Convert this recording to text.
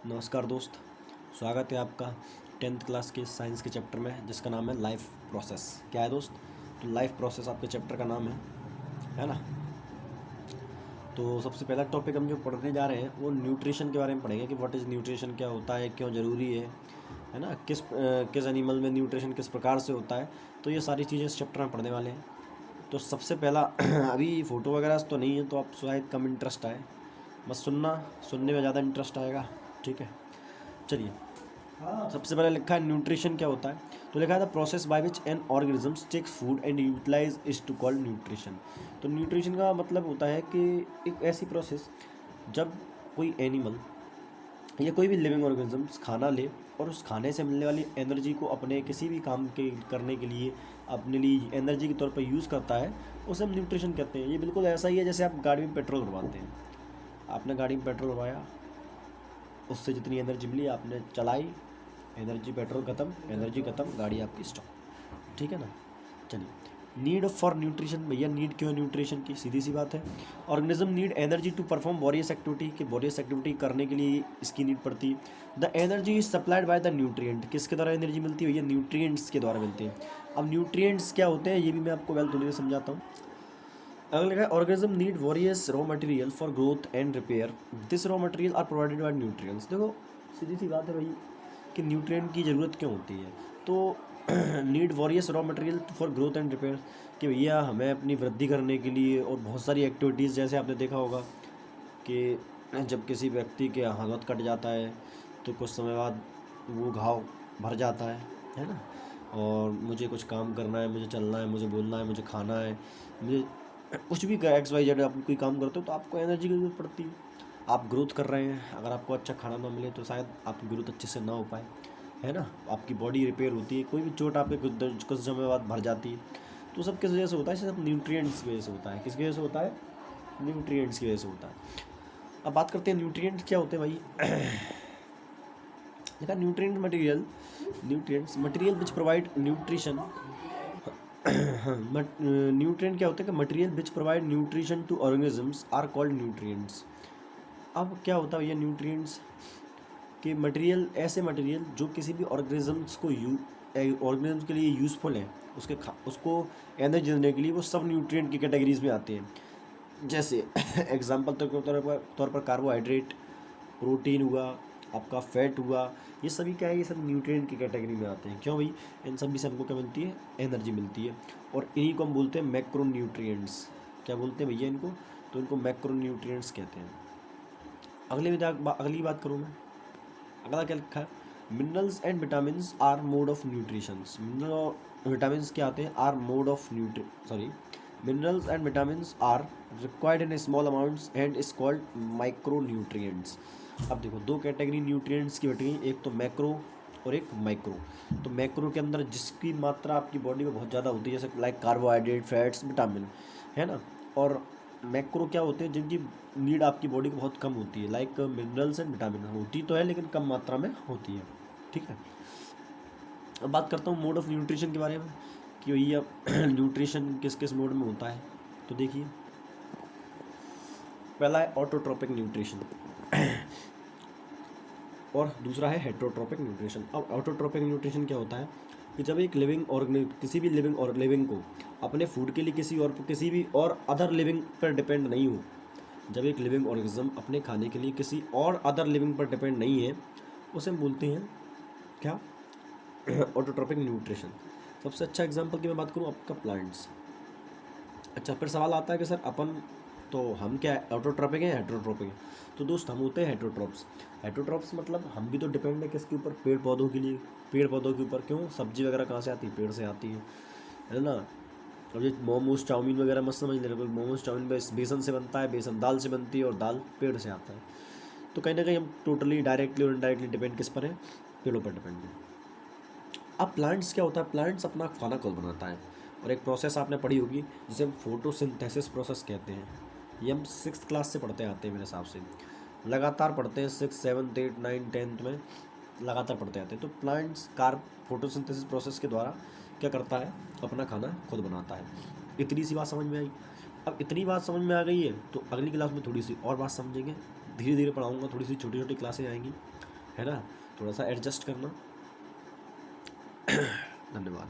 नमस्कार दोस्त, स्वागत है आपका 10th क्लास के साइंस के चैप्टर में जिसका नाम है लाइफ प्रोसेस। क्या है दोस्त? तो लाइफ प्रोसेस आपके चैप्टर का नाम है ना। तो सबसे पहला टॉपिक हम जो पढ़ने जा रहे हैं वो न्यूट्रिशन के बारे में पढ़ेंगे कि व्हाट इज़ न्यूट्रिशन, क्या होता है, क्यों ज़रूरी है ना, किस एनिमल में न्यूट्रिशन किस प्रकार से होता है। तो ये सारी चीज़ें इस चैप्टर में पढ़ने वाले हैं। तो सबसे पहला अभी फ़ोटो वगैरह तो नहीं है तो आप शायद कम इंटरेस्ट आए, बस सुनने में ज़्यादा इंटरेस्ट आएगा। ठीक है, चलिए। सबसे पहले लिखा है न्यूट्रिशन क्या होता है। तो लिखा है the process by which an organisms takes food and utilise is to called nutrition. तो न्यूट्रिशन का मतलब होता है कि एक ऐसी प्रोसेस जब कोई एनिमल या कोई भी लिविंग ऑर्गेनिजम्स खाना ले और उस खाने से मिलने वाली एनर्जी को अपने किसी भी काम के करने के लिए अपने लिए एनर्जी के तौर पर यूज़ करता है, उसे हम न्यूट्रिशन कहते हैं। ये बिल्कुल ऐसा ही है जैसे आप गाड़ी में पेट्रोल भरवाते हैं। आपने गाड़ी में पेट्रोल भरवाया, उससे जितनी एनर्जी मिली आपने चलाई, एनर्जी पेट्रोल ख़त्म, एनर्जी ख़त्म, गाड़ी आपकी स्टॉप। ठीक है ना। चलिए, नीड फॉर न्यूट्रिशन। भैया नीड क्यों है न्यूट्रिशन की? सीधी सी बात है, organism need energy to perform various activity, कि वॉरियस एक्टिविटी करने के लिए इसकी नीड पड़ती है। The energy is supplied by the nutrient. किसके द्वारा एनर्जी मिलती है भैया? न्यूट्रिएंट्स के द्वारा मिलती है। अब न्यूट्रिएंट्स क्या होते हैं ये भी मैं आपको वेल थोड़ी देर समझाता हूँ। अगला लिखा है organism need various raw material for growth and repair, this raw material are provided by nutrients. देखो सीधी सी बात है भाई कि न्यूट्रिएंट की ज़रूरत क्यों होती है। तो need various raw material for growth and repair, कि भैया हमें अपनी वृद्धि करने के लिए और बहुत सारी एक्टिविटीज़, जैसे आपने देखा होगा कि जब किसी व्यक्ति के हाथ कट जाता है तो कुछ समय बाद वो घाव भर जाता है ना। और मुझे कुछ काम करना है, मुझे चलना है, मुझे बोलना है, मुझे खाना है, मुझे कुछ भी एक्स वाई जेड आप कोई काम करते हो तो आपको एनर्जी की जरूरत पड़ती है। आप ग्रोथ कर रहे हैं, अगर आपको अच्छा खाना ना मिले तो शायद आपकी ग्रोथ अच्छे से ना हो पाए, है ना। आपकी बॉडी रिपेयर होती है, कोई भी चोट आपके कुछ समय बाद भर जाती है। तो सब किस वजह से होता है? सब न्यूट्रिएंट्स की वजह से होता है। किसकी वजह से होता है? न्यूट्रिएंट्स की वजह से होता है। अब बात करते हैं न्यूट्रिएंट्स क्या होते हैं भाई। देखा, nutrients material which provide nutrition. Nutrient क्या होते हैं कि material which provide nutrition to organisms are called nutrients. अब क्या होता है ये न्यूट्रिएंट्स के मटेरियल, ऐसे मटेरियल जो किसी भी ऑर्गेनिजम्स को ऑर्गेनिजम्स के लिए यूज़फुल है, उसको एनर्जी देने के लिए, वो सब न्यूट्रिएंट की कैटेगरीज में आते हैं। जैसे एग्जांपल के तौर पर कार्बोहाइड्रेट, प्रोटीन हुआ, आपका फैट हुआ, ये सभी क्या है? ये सब न्यूट्रिएंट की कैटेगरी में आते हैं। क्यों भाई? इन सभी से हमको क्या मिलती है? एनर्जी मिलती है। और इन्हीं को हम बोलते हैं मैक्रो न्यूट्रिएंट्स। क्या बोलते हैं भैया इनको? तो इनको मैक्रो न्यूट्रिएंट्स कहते हैं। अगली बात करूँ मैं, अगला क्या लिखा है? Minerals and vitamins are mode of nutritions. Mineral और विटामिन्स क्या आते हैं? Are mode of minerals and vitamins are required in small amounts and is called micro nutrients. अब देखो, दो कैटेगरी न्यूट्रिएंट्स की बट गई, एक तो मैक्रो और एक माइक्रो। तो मैक्रो के अंदर जिसकी मात्रा आपकी बॉडी में बहुत ज़्यादा होती है, जैसे लाइक कार्बोहाइड्रेट, फैट्स, विटामिन, है ना। और मैक्रो क्या होते हैं? जिनकी नीड आपकी बॉडी को बहुत कम होती है, लाइक मिनरल्स एंड विटामिन। होती तो है लेकिन कम मात्रा में होती है। ठीक है। अब बात करता हूँ मोड ऑफ न्यूट्रिशन के बारे में कि भैया न्यूट्रिशन किस किस मोड में होता है। तो देखिए, पहला है ऑटोट्रोपिक न्यूट्रिशन और दूसरा है हेटरोट्रोपिक न्यूट्रिशन। अब ऑटोट्रोपिक न्यूट्रिशन क्या होता है कि जब एक किसी भी लिविंग को अपने फूड के लिए किसी भी और अदर लिविंग पर डिपेंड नहीं हो, जब एक लिविंग ऑर्गेनिज्म अपने खाने के लिए किसी और अदर लिविंग पर डिपेंड नहीं है, उसे हम बोलते हैं क्या? Autotrophic nutrition. सबसे अच्छा एग्जांपल की मैं बात करूँ, आपका प्लांट्स। अच्छा, फिर सवाल आता है कि सर अपन तो हम क्या ऑटोट्रोपिक हैं हेटरोट्रोपिक हैं? तो दोस्त हम होते हैं हेटरोट्रोप्स। हेटरोट्रोप्स मतलब हम भी तो डिपेंड है किसके ऊपर? पेड़ पौधों के लिए, पेड़ पौधों के ऊपर। क्यों? सब्जी वगैरह कहाँ से आती है? पेड़ से आती है ना। अब ये मोमोज चाउमीन वगैरह मत समझ ले रहे, मोमोज चाउमीन बेसन से बनता है, बेसन दाल से बनती है और दाल पेड़ से आता है। तो कहीं ना कहीं हम टोटली डायरेक्टली और इनडायरेक्टली डिपेंड किस पर है? पेड़ों पर डिपेंड है। अब प्लांट्स क्या होता है? प्लांट्स अपना खाना खुद बनाता है और एक प्रोसेस आपने पढ़ी होगी जिसे हम फोटोसिंथेसिस प्रोसेस कहते हैं। ये हम 6th क्लास से पढ़ते आते हैं मेरे हिसाब से, लगातार पढ़ते हैं 6, 7, 8, 9, 10th में लगातार पढ़ते आते हैं। तो प्लांट्स फोटोसिंथेसिस प्रोसेस के द्वारा क्या करता है? अपना खाना खुद बनाता है। इतनी सी बात समझ में आई। अब इतनी बात समझ में आ गई है तो अगली क्लास में थोड़ी सी और बात समझेंगे, धीरे धीरे पढ़ाऊँगा, थोड़ी सी छोटी छोटी क्लासें आएंगी। है ना, थोड़ा सा एडजस्ट करना। धन्यवाद।